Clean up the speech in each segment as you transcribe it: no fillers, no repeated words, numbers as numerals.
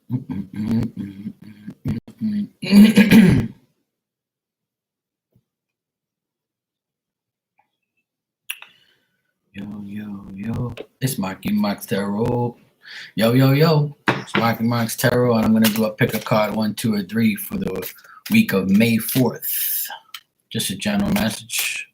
Yo. It's Marky Mark's Tarot. Yo. It's Marky Mark's Tarot, and I'm gonna do a pick a card 1, 2, or 3 for the week of May 4th. Just a general message.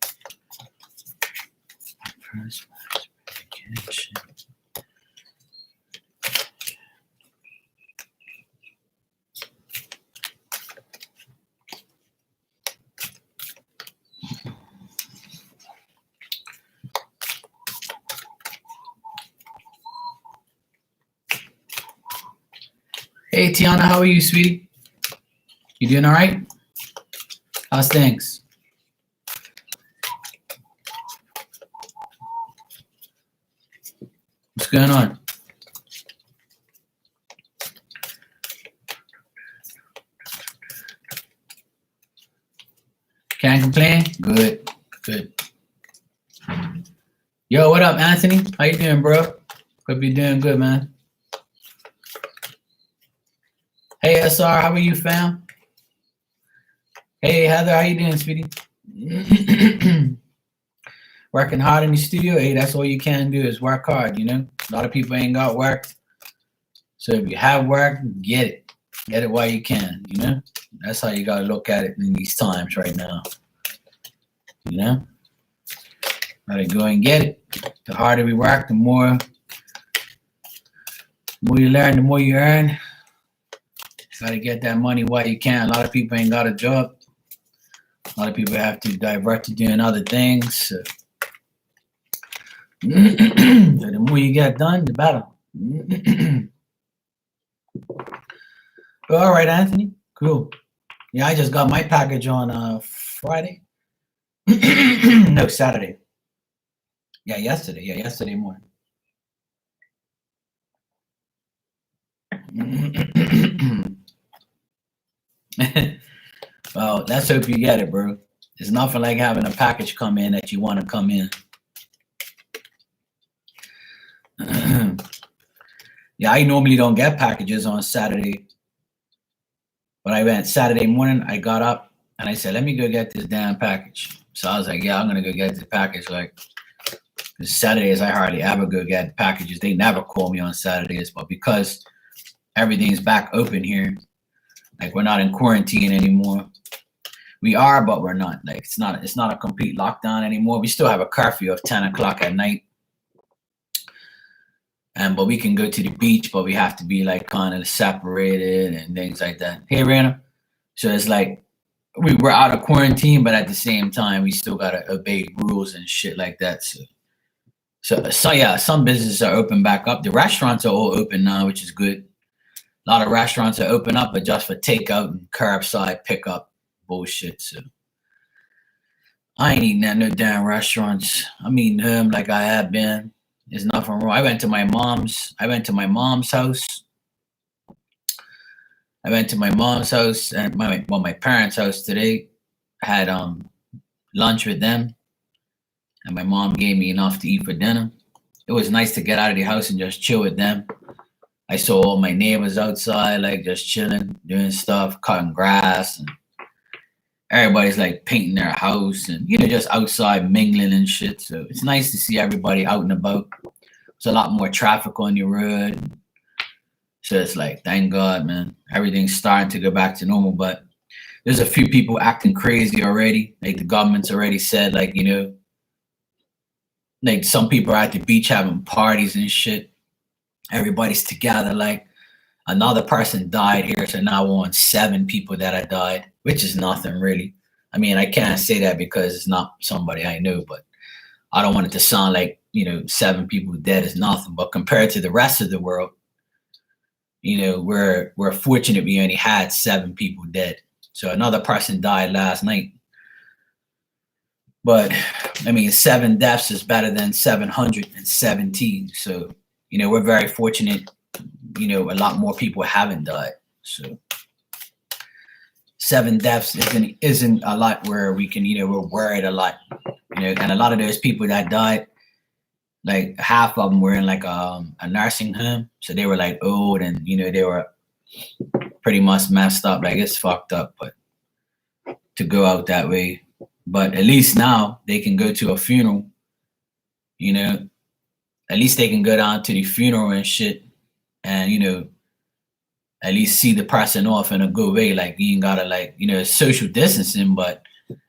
Hey Tiana, how are you, sweetie? You doing all right? How's things? What's going on? Can't complain? Good. Yo, what up, Anthony? How you doing, bro? Hope you're doing good, man. Hey, SR, how are you, fam? Hey, Heather, how you doing, sweetie? Working hard in the studio? Hey, that's all you can do is work hard, you know? A lot of people ain't got work. So if you have work, get it. Get it while you can, you know? That's how you got to look at it in these times right now. You know? Gotta go and get it. The harder we work, the more you learn, the more you earn. Gotta get that money while you can. A lot of people ain't got a job. A lot of people have to divert to doing other things. So the more you get done, the better. All right, Anthony. Cool. Yeah, I just got my package on Friday. No, Saturday. Yeah, yesterday. Yeah, yesterday morning. Well, let's hope you get it, bro. It's nothing like having a package come in that you want to come in. Yeah, I normally don't get packages on Saturday. But I went Saturday morning, I got up and I said, let me go get this damn package. So I was like, yeah, I'm going to go get this package. Like, because Saturdays, I hardly ever go get packages. They never call me on Saturdays. But because everything's back open here, like we're not in quarantine anymore. We are, but we're not. Like it's not a complete lockdown anymore. We still have a curfew of 10 o'clock at night. But we can go to the beach, but we have to be like kind of separated and things like that. Hey, Rana. So it's like we're out of quarantine, but at the same time, we still gotta obey rules and shit like that. So yeah, some businesses are open back up. The restaurants are all open now, which is good. A lot of restaurants are open up, but just for takeout and curbside pickup bullshit. So I ain't eating at no damn restaurants. I'm eating home like I have been. There's nothing wrong. I went to my mom's house. I went to my mom's house and my parents' house today. I had lunch with them, and my mom gave me enough to eat for dinner. It was nice to get out of the house and just chill with them. I saw all my neighbors outside, like just chilling, doing stuff, cutting grass, and everybody's like painting their house and just outside mingling and shit. So it's nice to see everybody out and about. There's a lot more traffic on your road. So it's like, thank God, man. Everything's starting to go back to normal, but there's a few people acting crazy already. Like the government's already said, like, like some people are at the beach having parties and shit. Everybody's together. Like another person died here, so now we're on 7 people that have died, which is nothing really. I mean, I can't say that because it's not somebody I know, but I don't want it to sound like 7 people dead is nothing. But compared to the rest of the world, we're fortunate we only had 7 people dead. So another person died last night. But I mean, 7 deaths is better than 717. So we're very fortunate. A lot more people haven't died. So 7 deaths isn't a lot where we can, we're worried a lot. And a lot of those people that died, like half of them were in like a nursing home. So they were like old and, they were pretty much messed up. Like it's fucked up, but to go out that way. But at least now they can go to a funeral, you know. At least they can go down to the funeral and shit, and at least see the person off in a good way. Like you ain't gotta like it's social distancing, but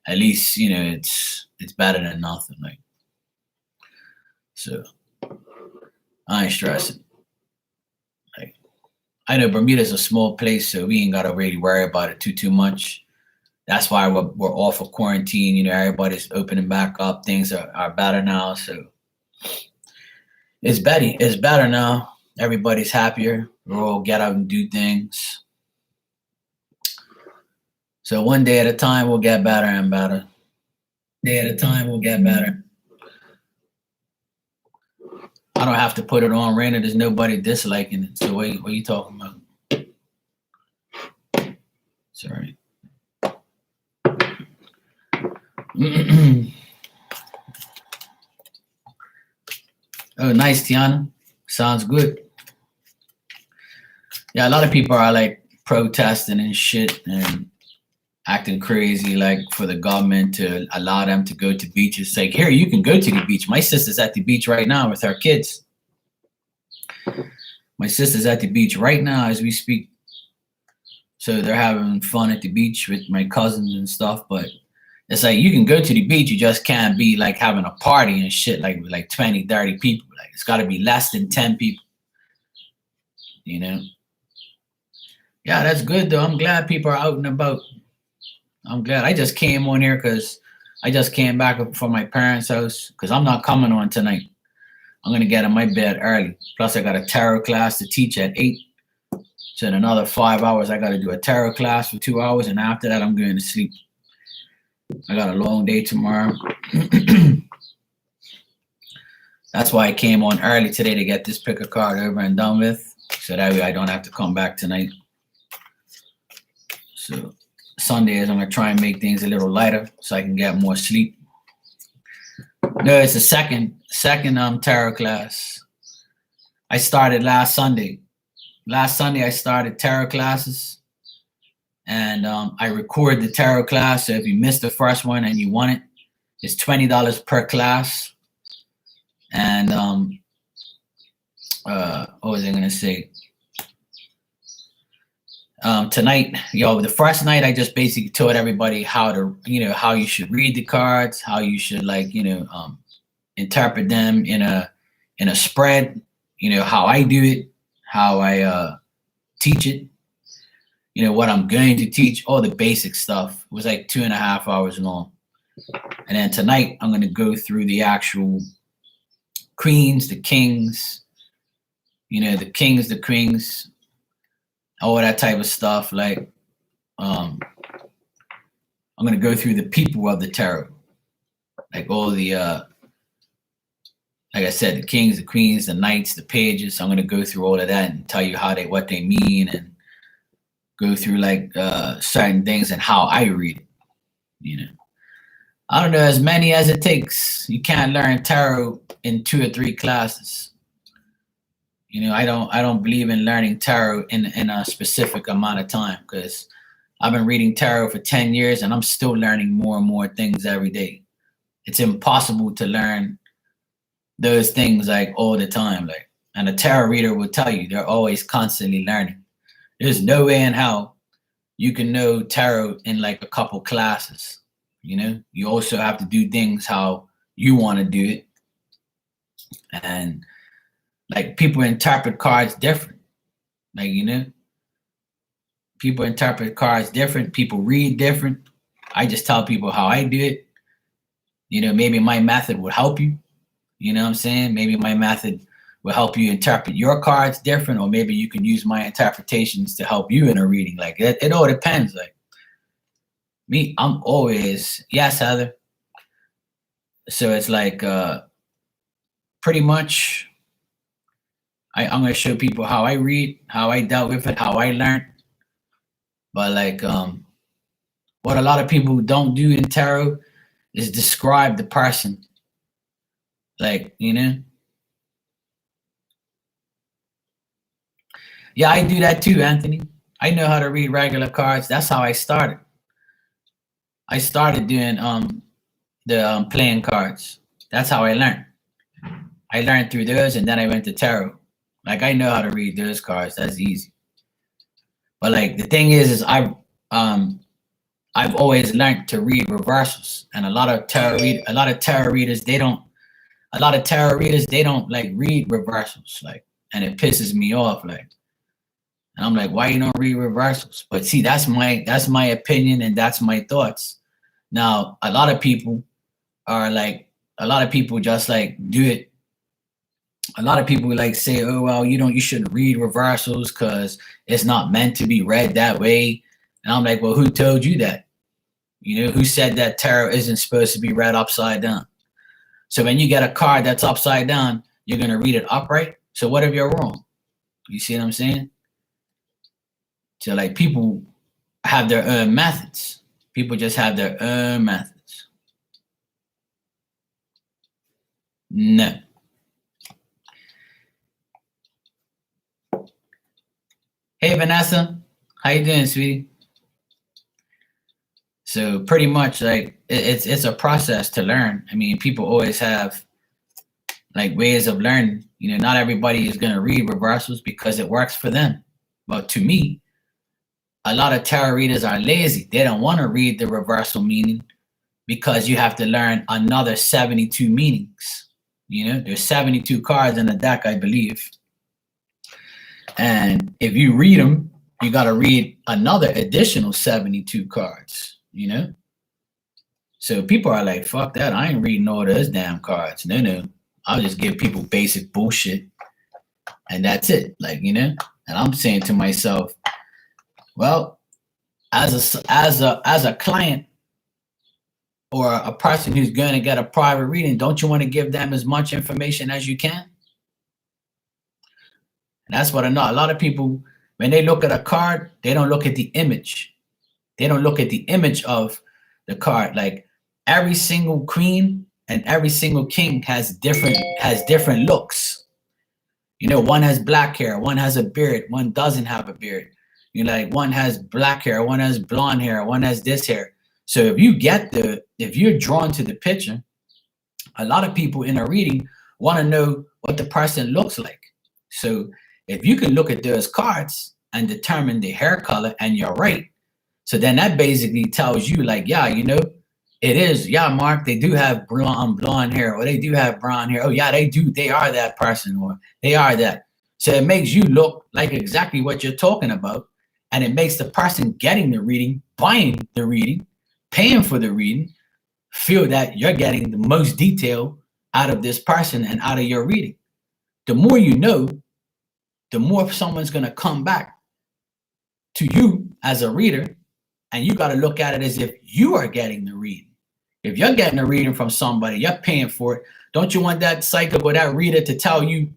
at least it's better than nothing. Like so, I ain't stressing. Like I know Bermuda's a small place, so we ain't gotta really worry about it too much. That's why we're off of quarantine. Everybody's opening back up. Things are better now, so it's better now. Everybody's happier. We'll all get out and do things. So one day at a time, we'll get better and better. Day at a time, we'll get better. I don't have to put it on Rainer. There's nobody disliking it. So what are you talking about? Sorry. Oh, nice, Tiana. Sounds good. Yeah, a lot of people are like protesting and shit and acting crazy, like for the government to allow them to go to beaches. It's like, here, you can go to the beach. My sister's at the beach right now with her kids. My sister's at the beach right now as we speak. So they're having fun at the beach with my cousins and stuff. But it's like, you can go to the beach. You just can't be like having a party and shit like with like 20, 30 people. Like it's got to be less than 10 people. Yeah, that's good though. I'm glad people are out and about. I'm glad. I just came on here because I just came back from my parents' house because I'm not coming on tonight. I'm going to get in my bed early. Plus, I got a tarot class to teach at 8. So in another 5 hours, I got to do a tarot class for 2 hours. And after that, I'm going to sleep. I got a long day tomorrow. That's why I came on early today to get this pick a card over and done with. So that way I don't have to come back tonight. So Sundays, I'm going to try and make things a little lighter so I can get more sleep. No, it's the second tarot class. I started last Sunday. Last Sunday, I started tarot classes. And I record the tarot class. So if you missed the first one and you want it, it's $20 per class. And what was I going to say? Tonight, the first night I just basically taught everybody how to, how you should read the cards, how you should interpret them in a spread, how I do it, how I teach it, what I'm going to teach, all the basic stuff. It was like 2.5 hours long. And then tonight I'm going to go through the actual queens, the kings, the kings, the queens, all that type of stuff. Like, I'm going to go through the people of the tarot, like all the, like I said, the kings, the queens, the knights, the pages. I'm going to go through all of that and tell you what they mean and go through like certain things and how I read it. I don't know, as many as it takes. You can't learn tarot in 2 or 3 classes. I don't believe in learning tarot in a specific amount of time because I've been reading tarot for 10 years and I'm still learning more and more things every day. It's impossible to learn those things like all the time. Like, and a tarot reader will tell you they're always constantly learning. There's no way in how you can know tarot in like a couple classes. You also have to do things how you want to do it. And like people interpret cards different. Like, people interpret cards different. People read different. I just tell people how I do it. Maybe my method would help you. You know what I'm saying? Maybe my method will help you interpret your cards different, or maybe you can use my interpretations to help you in a reading. Like it all depends. Like me, I'm always, yes, Heather. So it's like pretty much I'm going to show people how I read, how I dealt with it, how I learned. But like what a lot of people don't do in tarot is describe the person. Like, Yeah, I do that too, Anthony. I know how to read regular cards. That's how I started. I started doing the playing cards. That's how I learned. I learned through those, and then I went to tarot. Like I know how to read those cards. That's easy. But like the thing is I've always learned to read reversals, and a lot of tarot readers they don't like read reversals, like, and it pisses me off, like, and I'm like, why you don't read reversals? But see, that's my opinion and that's my thoughts. Now, a lot of people just like do it. A lot of people like say, oh well, you shouldn't read reversals because it's not meant to be read that way. And I'm like, well, who told you that? Who said that tarot isn't supposed to be read upside down? So when you get a card that's upside down, you're going to read it upright. So what if you're wrong? You see what I'm saying? So like people have their own methods. People just have their own methods. No. Hey, Vanessa. How you doing, sweetie? So pretty much like it's a process to learn. I mean, people always have like ways of learning. Not everybody is going to read reversals because it works for them. But to me, a lot of tarot readers are lazy. They don't want to read the reversal meaning because you have to learn another 72 meanings. There's 72 cards in the deck, I believe. And if you read them, you got to read another additional 72 cards, So people are like, fuck that. I ain't reading all those damn cards. No. I'll just give people basic bullshit. And that's it. Like, and I'm saying to myself, well, as a client or a person who's going to get a private reading, don't you want to give them as much information as you can? And that's what I know. A lot of people, when they look at a card, they don't look at the image. They don't look at the image of the card. Like every single queen and every single king has different looks. One has black hair, one has a beard, one doesn't have a beard. Like one has black hair, one has blonde hair, one has this hair. So if you're drawn to the picture, a lot of people in a reading want to know what the person looks like. So if you can look at those cards and determine the hair color and you're right, so then that basically tells you like, yeah, it is. Yeah, Mark, they do have blonde hair, or they do have brown hair. Oh yeah, they do. They are that person, or they are that. So it makes you look like exactly what you're talking about. And it makes the person getting the reading, buying the reading, paying for the reading, feel that you're getting the most detail out of this person and out of your reading. The more you know, the more someone's going to come back to you as a reader, and you got to look at it as if you are getting the reading. If you're getting a reading from somebody, you're paying for it. Don't you want that psychic or that reader to tell you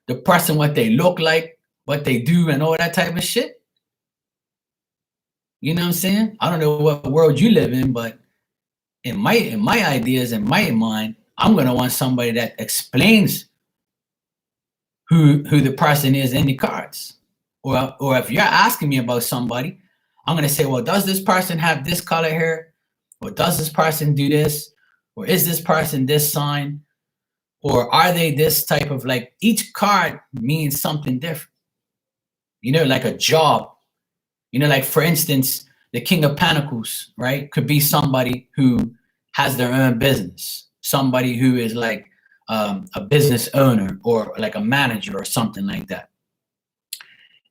the person what they look like, what they do, and all that type of shit? You know what I'm saying? I don't know what world you live in, but in my ideas, in my mind, I'm gonna want somebody that explains who the person is in the cards. Or if you're asking me about somebody, I'm gonna say, well, does this person have this color hair? Or does this person do this? Or is this person this sign? Or are they this type of, like, each card means something different. Like a job. Like for instance, the King of Pentacles, right? Could be somebody who has their own business. Somebody who is like a business owner or like a manager or something like that.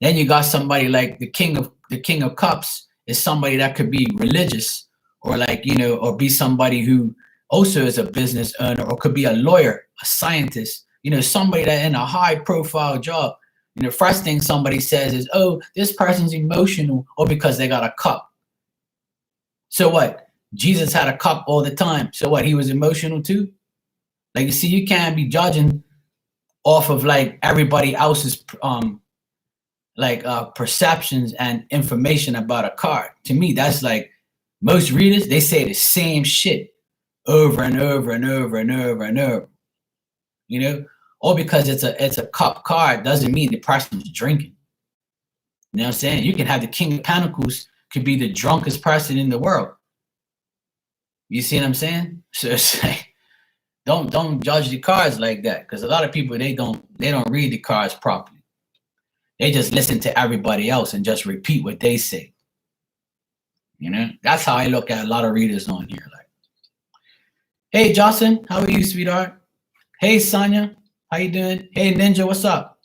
Then you got somebody like the King of Cups is somebody that could be religious or like, or be somebody who also is a business owner, or could be a lawyer, a scientist, somebody that in a high profile job. First thing somebody says is, oh, this person's emotional, or because they got a cup. So what? Jesus had a cup all the time. So what? He was emotional too? Like, you see, you can't be judging off of like everybody else's perceptions and information about a card. To me, that's like most readers, they say the same shit over and over and over and over and over. or because it's a cup card doesn't mean the person's drinking. You know what I'm saying? You can have the King of Pentacles could be the drunkest person in the world. You see what I'm saying? So it's like, don't judge the cards like that, because a lot of people they don't read the cards properly. They just listen to everybody else and just repeat what they say. You know, that's how I look at a lot of readers on here. Like, hey Justin, how are you, sweetheart? Hey Sonia, how you doing? Hey Ninja, what's up?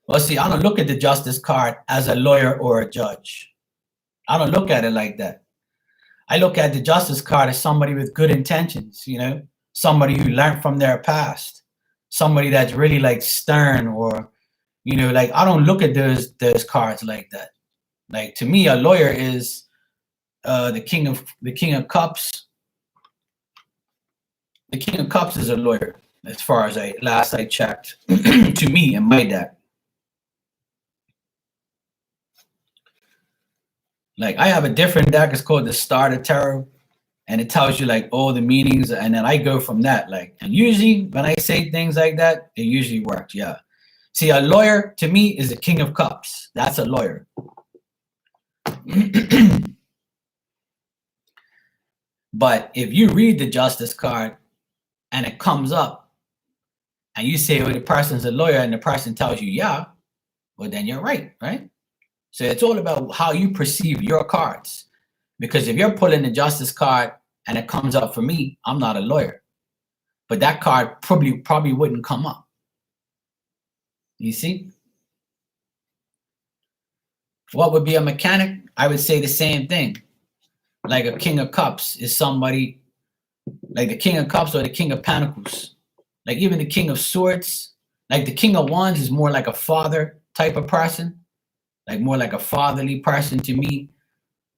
Well, see, I don't look at the Justice card as a lawyer or a judge. I don't look at it like that. I look at the Justice card as somebody with good intentions, you know, somebody who learned from their past, somebody that's really like stern, or, you know, like I don't look at those cards like that. Like, to me, a lawyer is the King of Cups. The King of Cups is a lawyer, as far as last I checked. To me, in my deck. Like, I have a different deck. It's called the Starter Tarot, and it tells you like all the meanings, and then I go from that. Like, and usually when I say things like that, it usually works. Yeah. See, a lawyer to me is the King of Cups. That's a lawyer. But if you read the Justice card and it comes up and you say, well, the person's a lawyer, and the person tells you, yeah, well, then you're right, right? So it's all about how you perceive your cards. Because if you're pulling the Justice card and it comes up for me, I'm not a lawyer. But that card probably wouldn't come up. You see? What would be a mechanic? I would say the same thing. Like a King of Cups is somebody, like the King of Cups or the King of Pentacles. Like even the King of Swords. Like the King of Wands is more like a father type of person. Like more like a fatherly person to me.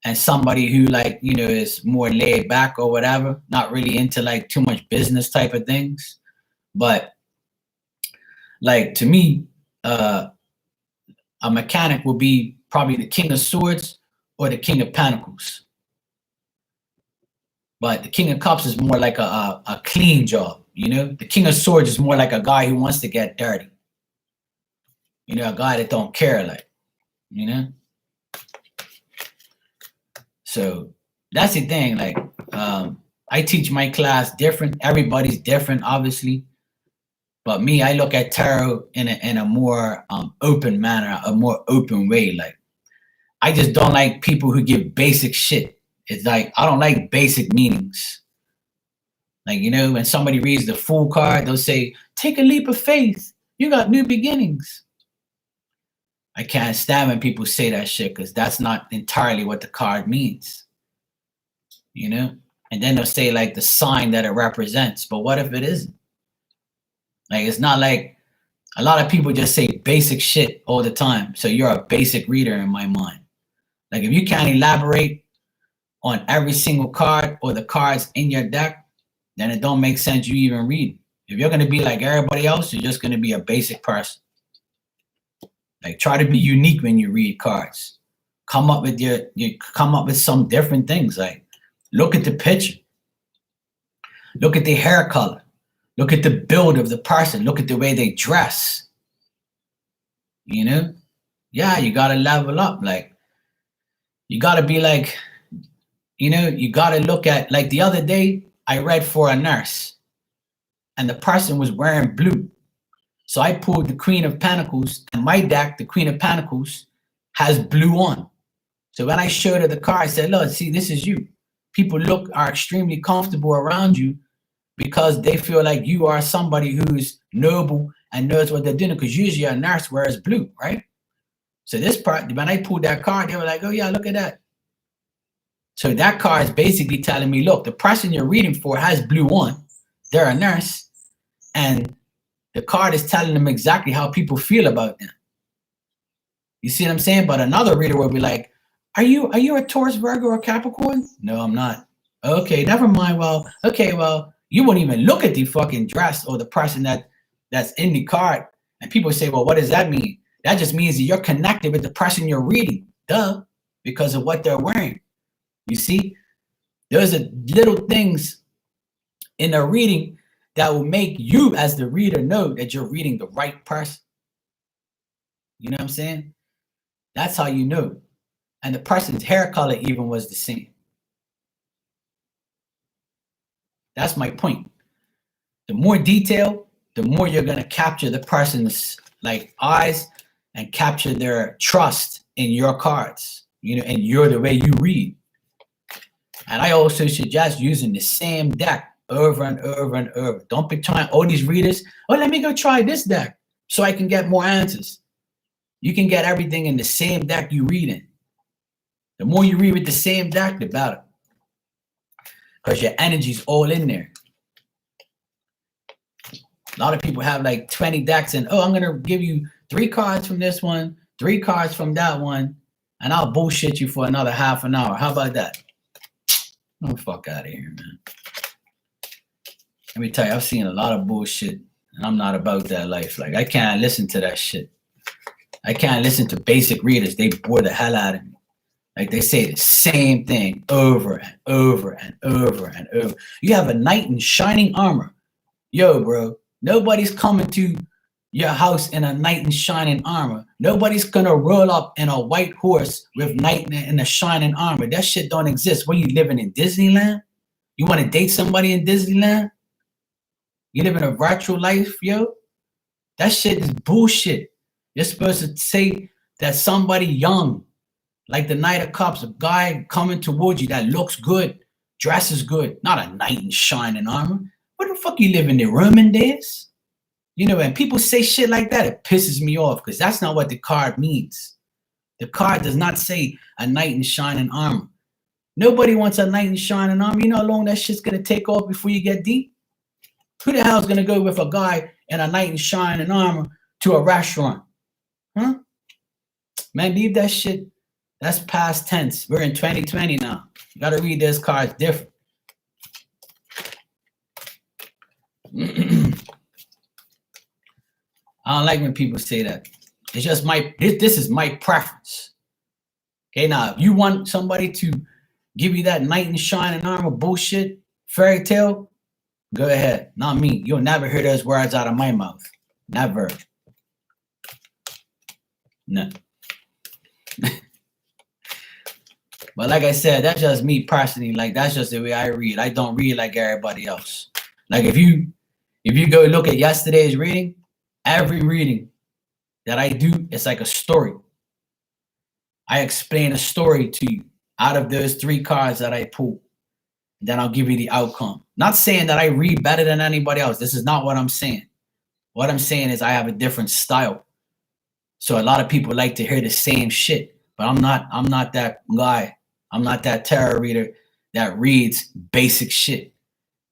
And somebody who, like, you know, is more laid back or whatever. Not really into like too much business type of things. But like, to me, a mechanic would be probably the King of Swords or the King of Pentacles. But the King of Cups is more like a clean job, you know? The King of Swords is more like a guy who wants to get dirty. You know, a guy that don't care, like, you know? So that's the thing. Like, I teach my class different. Everybody's different, obviously. But me, I look at tarot in a more open manner, a more open way. Like, I just don't like people who give basic shit. It's like, I don't like basic meanings. Like, you know, when somebody reads the Fool card, they'll say, take a leap of faith. You got new beginnings. I can't stand when people say that shit, because that's not entirely what the card means. You know? And then they'll say like the sign that it represents. But what if it isn't? Like, it's not like, a lot of people just say basic shit all the time. So you're a basic reader in my mind. Like, if you can't elaborate on every single card or the cards in your deck, then it don't make sense you even read. If you're going to be like everybody else, you're just going to be a basic person. Like, try to be unique when you read cards. Come up with come up with some different things. Like, look at the picture. Look at the hair color. Look at the build of the person. Look at the way they dress. You know? Yeah, you got to level up. Like, you got to be like, you know, you got to look at, like the other day, I read for a nurse and the person was wearing blue. So I pulled the Queen of Pentacles, and my deck, the Queen of Pentacles, has blue on. So when I showed her the card, I said, look, see, this is you. People are extremely comfortable around you because they feel like you are somebody who's noble and knows what they're doing, because usually a nurse wears blue, right? So this part, when I pulled that card, they were like, oh yeah, look at that. So that card is basically telling me, look, the person you're reading for has blue on. They're a nurse. And the card is telling them exactly how people feel about them. You see what I'm saying? But another reader will be like, are you a Taurus, Virgo, or Capricorn? No, I'm not. Okay, never mind. Well, okay, well, you won't even look at the fucking dress or the person that's in the card. And people say, well, what does that mean? That just means that you're connected with the person you're reading. Duh, because of what they're wearing. You see, those are little things in a reading that will make you as the reader know that you're reading the right person. You know what I'm saying? That's how you know. And the person's hair color even was the same. That's my point. The more detail, the more you're going to capture the person's like eyes and capture their trust in your cards, you know, and you're the way you read. And I also suggest using the same deck over and over and over. Don't be trying all these readers. Oh, let me go try this deck so I can get more answers. You can get everything in the same deck you read in. The more you read with the same deck, the better. Because your energy's all in there. A lot of people have like 20 decks and, oh, I'm going to give you 3 cards from this one, 3 cards from that one, and I'll bullshit you for another half an hour. How about that? Oh, fuck out of here, man. Let me tell you, I've seen a lot of bullshit, and I'm not about that life. Like, I can't listen to that shit. I can't listen to basic readers. They bore the hell out of me. Like, they say the same thing over and over and over and over. You have a knight in shining armor. Yo, bro, nobody's coming to your house in a knight in shining armor. Nobody's gonna roll up in a white horse with knight in a shining armor. That shit don't exist. What, you living in Disneyland? You want to date somebody in Disneyland? You live in a virtual life, yo? That shit is bullshit. You're supposed to say that somebody young, like the Knight of Cups, a guy coming towards you that looks good, dresses good, not a knight in shining armor. What the fuck you live in the Roman days? You know, when people say shit like that, it pisses me off because that's not what the card means. The card does not say a knight in shining armor. Nobody wants a knight in shining armor. You know how long that shit's going to take off before you get deep? Who the hell's going to go with a guy in a knight in shining armor to a restaurant? Huh? Man, leave that shit. That's past tense. We're in 2020 now. You got to read those cards different. I don't like when people say that. It's just this is my preference. Okay, now if you want somebody to give you that knight in shining armor bullshit fairy tale, go ahead. Not me. You'll never hear those words out of my mouth. Never. No. But like I said, that's just me personally. Like, that's just the way I read. I don't read like everybody else. Like, if you go look at yesterday's reading, every reading that I do, it's like a story. I explain a story to you out of those 3 cards that I pull. Then I'll give you the outcome. Not saying that I read better than anybody else. This is not what I'm saying. What I'm saying is I have a different style. So a lot of people like to hear the same shit, but I'm not that guy. I'm not that tarot reader that reads basic shit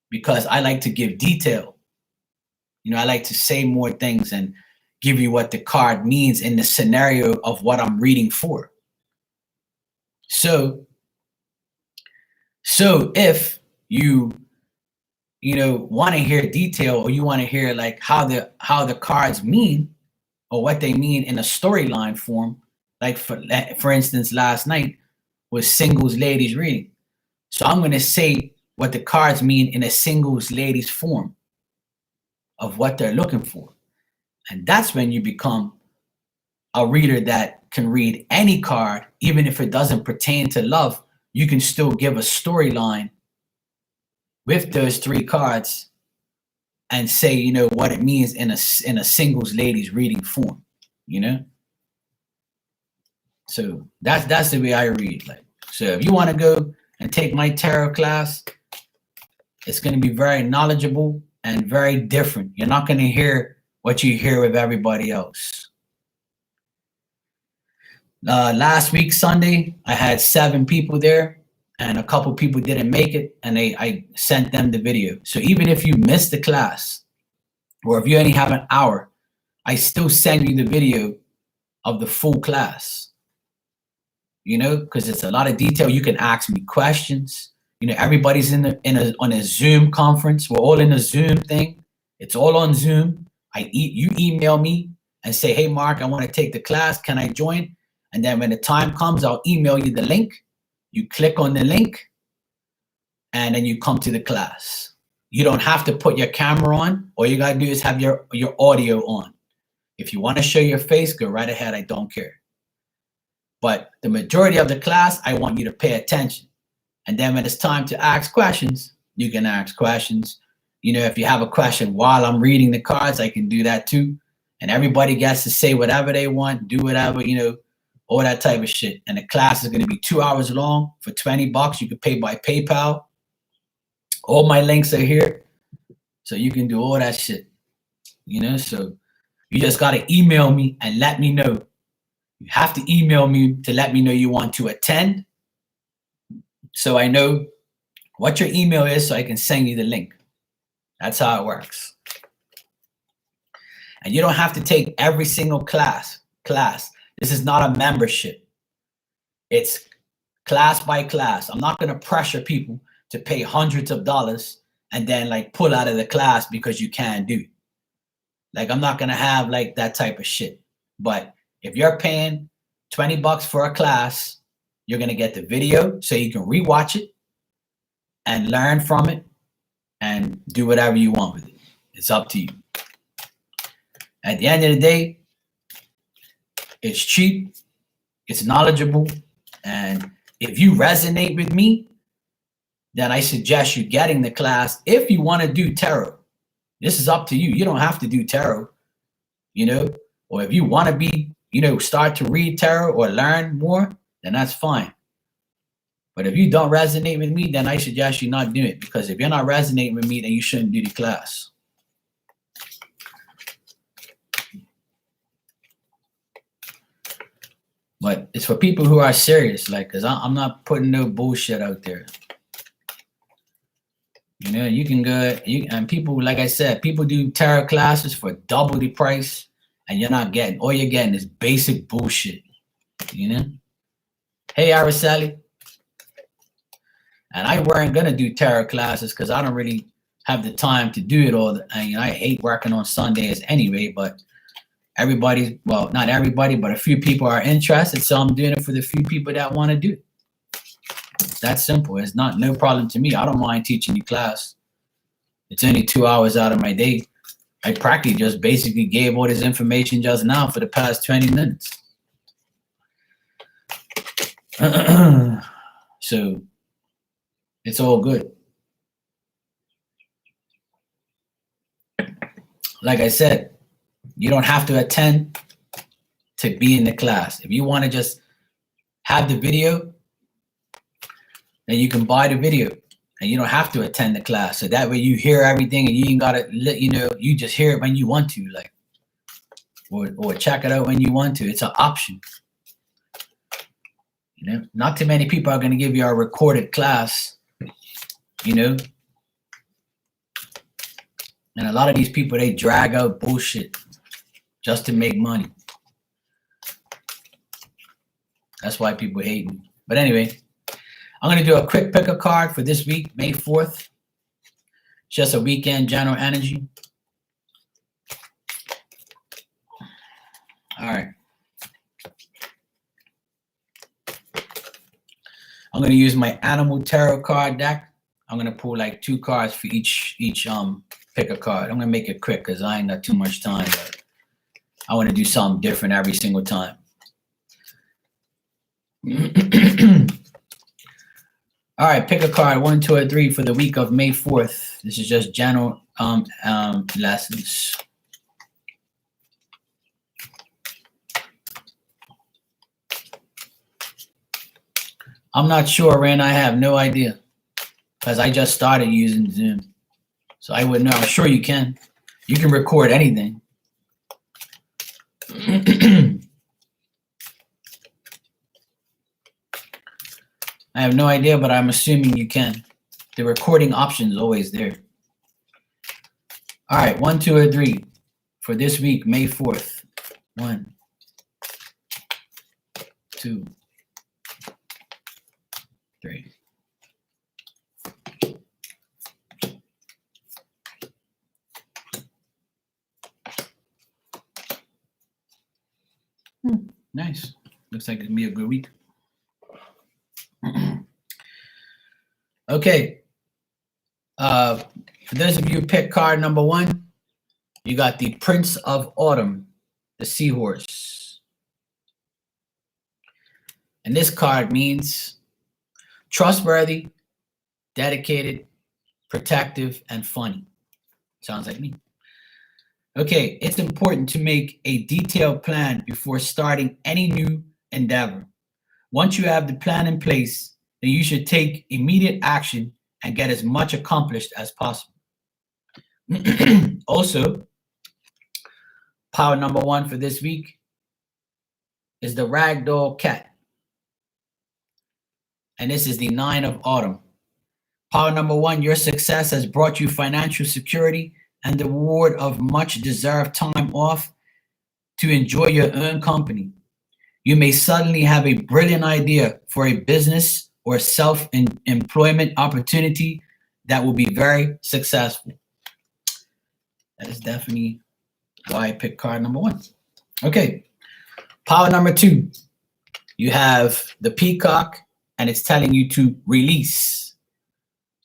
because I like to give detail. You know, I like to say more things and give you what the card means in the scenario of what I'm reading for. So if you want to hear detail, or you want to hear like how the cards mean or what they mean in a storyline form, like for instance, last night was singles ladies reading. So I'm going to say what the cards mean in a singles ladies form of what they're looking for. And that's when you become a reader that can read any card, even if it doesn't pertain to love. You can still give a storyline with those 3 cards and say, you know, what it means in a singles ladies reading form, you know? So that's the way I read. Like, so if you want to go and take my tarot class, it's going to be very knowledgeable and very different. You're not going to hear what you hear with everybody else. Last week, Sunday, I had 7 people there, and a couple people didn't make it, and I sent them the video. So even if you missed the class, or if you only have an hour, I still send you the video of the full class. You know, because it's a lot of detail. You can ask me questions. You know, everybody's on a Zoom conference. We're all in a Zoom thing. It's all on Zoom. You email me and say, hey, Mark, I want to take the class. Can I join? And then when the time comes, I'll email you the link. You click on the link, and then you come to the class. You don't have to put your camera on. All you gotta do is have your audio on. If you want to show your face, go right ahead. I don't care. But the majority of the class, I want you to pay attention. And then when it's time to ask questions, you can ask questions. You know, if you have a question while I'm reading the cards, I can do that too. And everybody gets to say whatever they want, do whatever, you know, all that type of shit. And the class is going to be 2 hours long for $20. You can pay by PayPal. All my links are here. So you can do all that shit. You know, so you just got to email me and let me know. You have to email me to let me know you want to attend. So I know what your email is so I can send you the link. That's how it works. And you don't have to take every single class. This is not a membership. It's class by class. I'm not going to pressure people to pay hundreds of dollars and then like pull out of the class because you can't do it. Like, I'm not going to have like that type of shit. But if you're paying $20 for a class, you're going to get the video so you can rewatch it and learn from it and do whatever you want with it. It's up to you. At the end of the day, it's cheap, it's knowledgeable, and if you resonate with me, then I suggest you getting the class if you want to do tarot. This is up to you. You don't have to do tarot, you know, or if you want to be, you know, start to read tarot or learn more, then that's fine. But if you don't resonate with me, then I suggest you not do it, because if you're not resonating with me, then you shouldn't do the class. But it's for people who are serious, like, because I'm not putting no bullshit out there. You know, you can go, and people, like I said, people do tarot classes for double the price, and you're not getting, all you're getting is basic bullshit, you know? Hey, Araceli. And I weren't going to do tarot classes because I don't really have the time to do it all. And you know, I hate working on Sundays anyway, but everybody, well, not everybody, but a few people are interested. So I'm doing it for the few people that want to do it. It's that simple. It's not no problem to me. I don't mind teaching the class. It's only 2 hours out of my day. I practically just basically gave all this information just now for the past 20 minutes. So it's all good. Like I said, you don't have to attend to be in the class. If you want to just have the video, then you can buy the video and you don't have to attend the class. So that way you hear everything and you ain't got to, you know, you just hear it when you want to, like, or check it out when you want to. It's an option. You know, not too many people are going to give you a recorded class, you know. And a lot of these people, they drag out bullshit just to make money. That's why people hate me. But anyway, I'm going to do a quick pick a card for this week, May 4th. It's just a weekend general energy. All right. I'm going to use my animal tarot card deck. I'm going to pull like 2 cards for each pick a card. I'm going to make it quick because I ain't got too much time. But I want to do something different every single time. All right, pick a card, 1, 2, or 3 for the week of May 4th. This is just general lessons. I'm not sure, Rand. I have no idea because I just started using Zoom. So I wouldn't know. I'm sure you can. You can record anything. I have no idea, but I'm assuming you can. The recording option is always there. All right, 1, 2, or 3 for this week, May 4th. 1, 2, 3. Nice. Looks like it's gonna be a good week. Okay. For those of you who pick card number 1, you got the Prince of Autumn, the seahorse. And this card means trustworthy, dedicated, protective, and funny. Sounds like me. Okay, it's important to make a detailed plan before starting any new endeavor. Once you have the plan in place, then you should take immediate action and get as much accomplished as possible. Also, power number 1 for this week is the Ragdoll Cat. And this is the 9 of Autumn. Power number 1, your success has brought you financial security and the reward of much deserved time off to enjoy your own company. You may suddenly have a brilliant idea for a business or self-employment opportunity that will be very successful. That is definitely why I picked card number 1. Okay, power number 2, you have the Peacock, and it's telling you to release.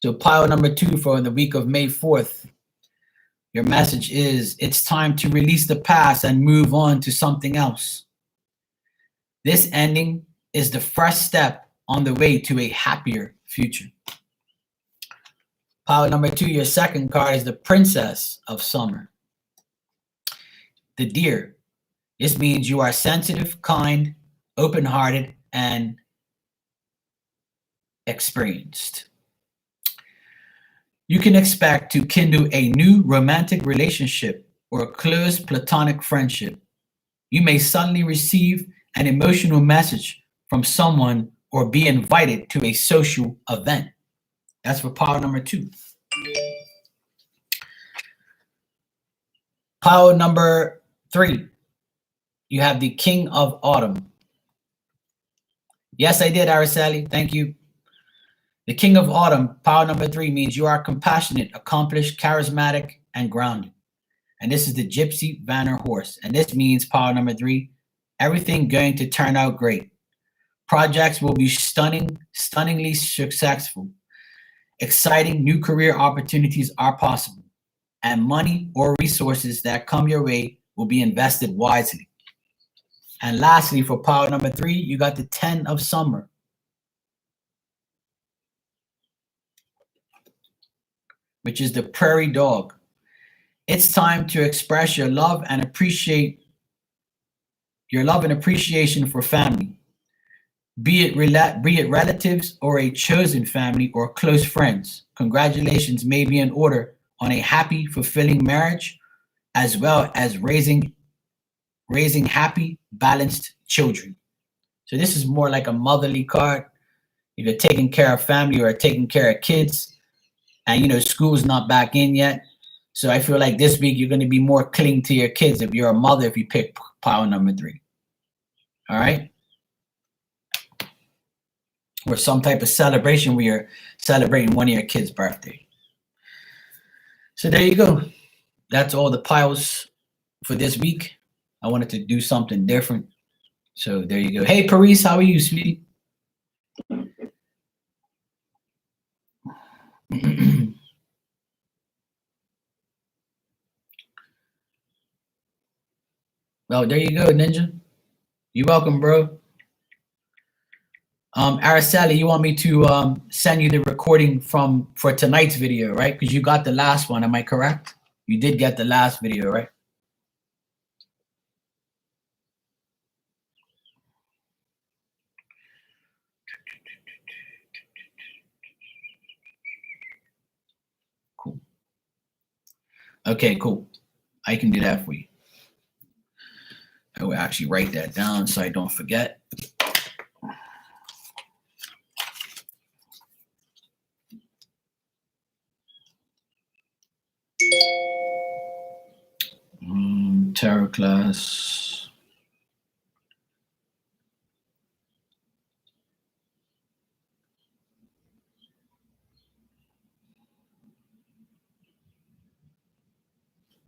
So power number 2 for the week of May 4th, your message is it's time to release the past and move on to something else. This ending is the first step on the way to a happier future. Power number 2, your second card is the Princess of Summer, the Deer. This means you are sensitive, kind, open-hearted, and experienced. You can expect to kindle a new romantic relationship or a close platonic friendship. You may suddenly receive an emotional message from someone or be invited to a social event. That's for power number 2. Power number 3, you have the King of Autumn. Yes, I did, Araceli. Thank you. The King of Autumn, power number 3, means you are compassionate, accomplished, charismatic, and grounded. And this is the Gypsy Vanner horse. And this means power number 3, everything going to turn out great. Projects will be stunningly successful. Exciting new career opportunities are possible. And money or resources that come your way will be invested wisely. And lastly, for power number 3, you got the 10 of Summer. Which is the prairie dog. It's time to express your love and appreciation for family. Be it relatives or a chosen family or close friends. Congratulations may be in order on a happy, fulfilling marriage, as well as raising happy, balanced children. So this is more like a motherly card. If you're taking care of family or taking care of kids, and school's not back in yet. So I feel like this week you're going to be more cling to your kids if you're a mother, if you pick power number 3. All right? Or some type of celebration where you're celebrating one of your kids' birthday. So there you go. That's all the piles for this week. I wanted to do something different. So there you go. Hey, Paris, how are you, sweetie? Well, there you go, Ninja. You're welcome, bro. Araceli, you want me to send you the recording for tonight's video, right? Because you got the last one, am I correct? You did get the last video, right? Cool. Okay, cool. I can do that for you. I will actually write that down so I don't forget. Tarot class.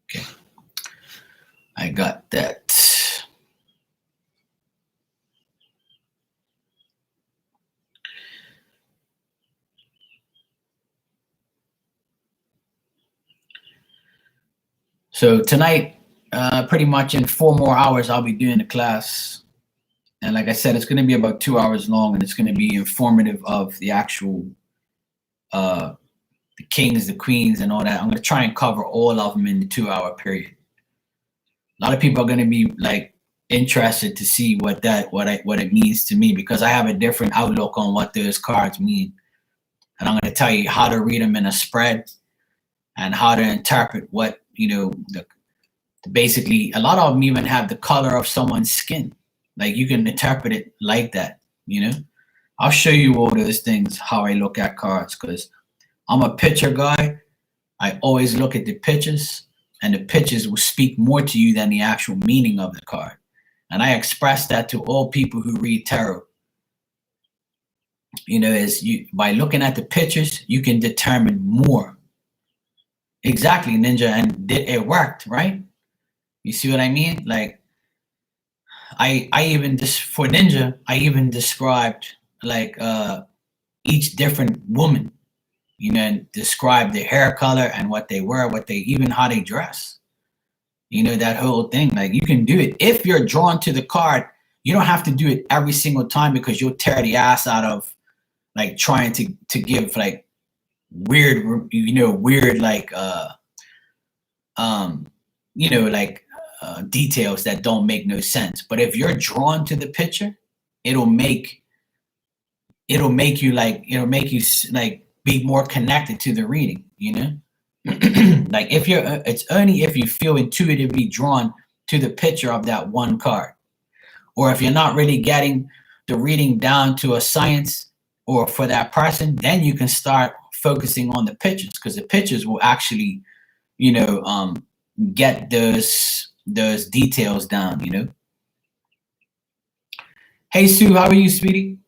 Okay. I got that. So tonight, pretty much in 4 more hours, I'll be doing the class. And like I said, it's going to be about 2 hours long, and it's going to be informative of the actual the kings, the queens, and all that. I'm going to try and cover all of them in the 2 hour period. A lot of people are going to be like interested to see what it means to me, because I have a different outlook on what those cards mean, and I'm going to tell you how to read them in a spread and how to interpret what basically. A lot of them even have the color of someone's skin. Like, you can interpret it like that. I'll show you all those things, how I look at cards, because I'm a picture guy. I always look at the pictures, and the pictures will speak more to you than the actual meaning of the card. And I express that to all people who read tarot. By looking at the pictures, you can determine more. Exactly, Ninja, and it worked, right? You see what I mean? Like, I even for Ninja, I even described like each different woman, and describe their hair color and what they wear, even how they dress. That whole thing. Like, you can do it if you're drawn to the card. You don't have to do it every single time, because you'll tear the ass out of like trying to give like weird, like details that don't make no sense. But if you're drawn to the picture, it'll make you be more connected to the reading. Like, it's only if you feel intuitively drawn to the picture of that one card, or if you're not really getting the reading down to a science or for that person, then you can start focusing on the pictures, because the pictures will actually get those details down. Hey Sue, how are you, sweetie?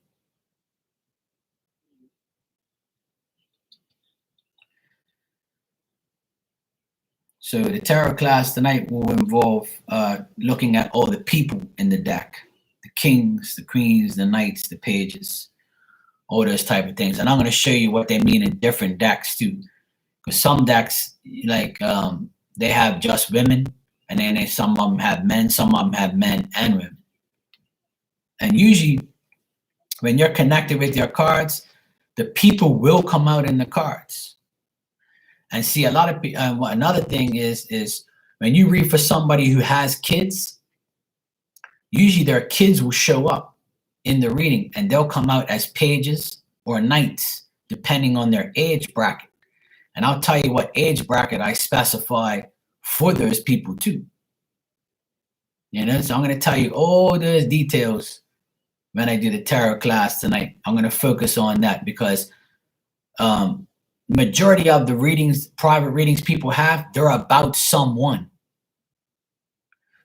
So the tarot class tonight will involve looking at all the people in the deck: the kings, the queens, the knights, the pages, all those type of things. And I'm going to show you what they mean in different decks too. Because some decks, like they have just women, and then some of them have men, some of them have men and women. And usually when you're connected with your cards, the people will come out in the cards. And see, a lot of another thing is when you read for somebody who has kids, usually their kids will show up in the reading, and they'll come out as pages or knights, depending on their age bracket. And I'll tell you what age bracket I specify for those people too. So I'm going to tell you all those details when I do the tarot class tonight. I'm going to focus on that, because majority of the readings, private readings people have, they're about someone.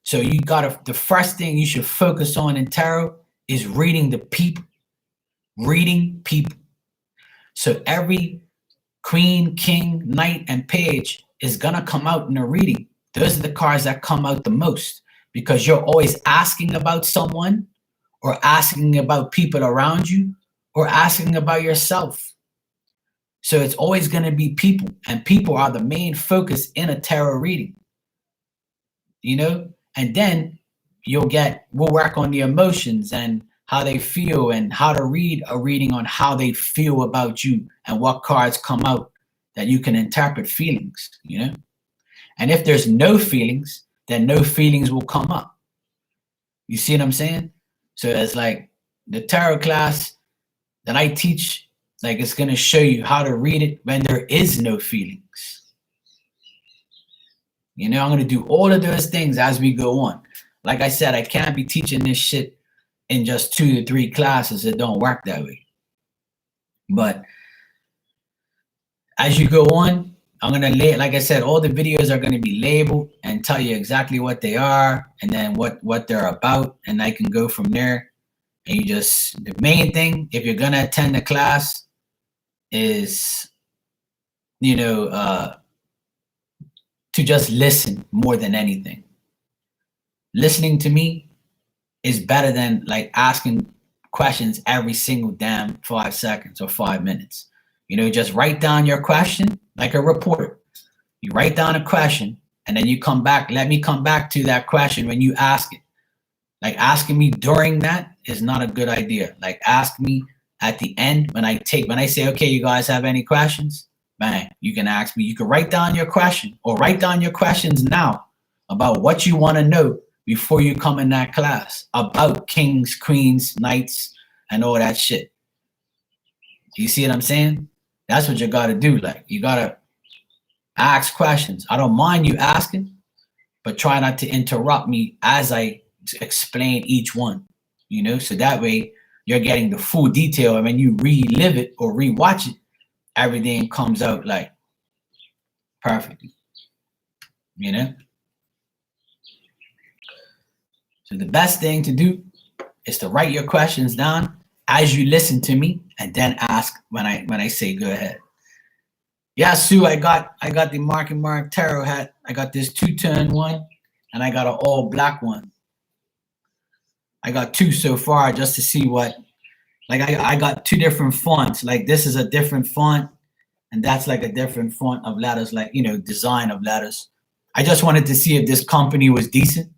So the first thing you should focus on in tarot is reading the people. Reading people. So every queen, king, knight, and page is gonna come out in a reading. Those are the cards that come out the most, because you're always asking about someone, or asking about people around you, or asking about yourself. So it's always going to be people, and people are the main focus in a tarot reading. And then we'll work on the emotions and how they feel, and how to read a reading on how they feel about you, and what cards come out that you can interpret feelings, And if there's no feelings, then no feelings will come up. You see what I'm saying? So it's like the tarot class that I teach, like, it's going to show you how to read it when there is no feelings. I'm going to do all of those things as we go on. Like I said, I can't be teaching this shit in just 2 to 3 classes. It don't work that way. But as you go on, I'm going to like I said, all the videos are going to be labeled and tell you exactly what they are, and then what they're about, and I can go from there. And the main thing, if you're going to attend the class, is, to just listen more than anything. Listening to me is better than like asking questions every single damn 5 seconds or 5 minutes. Just write down your question like a reporter. You write down a question, and then you come back. Let me come back to that question when you ask it. Like asking me during that is not a good idea. Like ask me at the end when I say, okay, you guys have any questions? Bang, you can ask me. You can write down your question or write down your questions now about what you want to know before you come in that class about kings, queens, knights, and all that shit. You see what I'm saying? That's what you got to do. Like you got to ask questions. I don't mind you asking, but try not to interrupt me as I explain each one, you know, so that way you're getting the full detail, and when you relive it or rewatch it, everything comes out like perfectly, you know. So the best thing to do is to write your questions down as you listen to me, and then ask when I say go ahead. Yeah, Sue, I got the Marky Mark tarot hat. I got this 2-tone one, and I got an all black one. I got 2 so far just to see what, like I got 2 different fonts. Like this is a different font, and that's like a different font of letters, like, you know, design of letters. I just wanted to see if this company was decent,